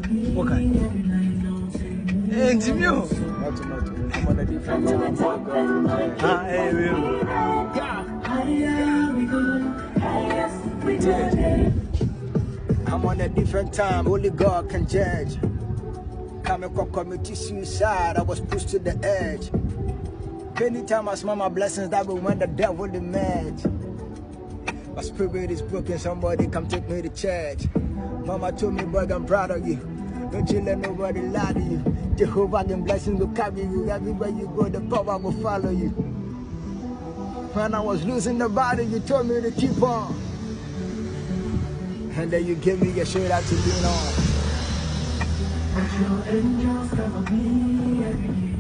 Okay. Hey, Jimmy. Not. I'm on a different time. Ah, hey, I'm on a different time. Only God can judge. Coming from committee suicide, I was pushed to the edge. Anytime I smell my blessings, that will when the devil emerge. My spirit is broken, somebody come take me to church. Mama told me, boy, I'm proud of you. Don't you let nobody lie to you. Jehovah and blessings will carry you. Everywhere you go, the power will follow you. When I was losing the body, you told me to keep on. And then you gave me a shoulder to lean on. Your angels cover me every day.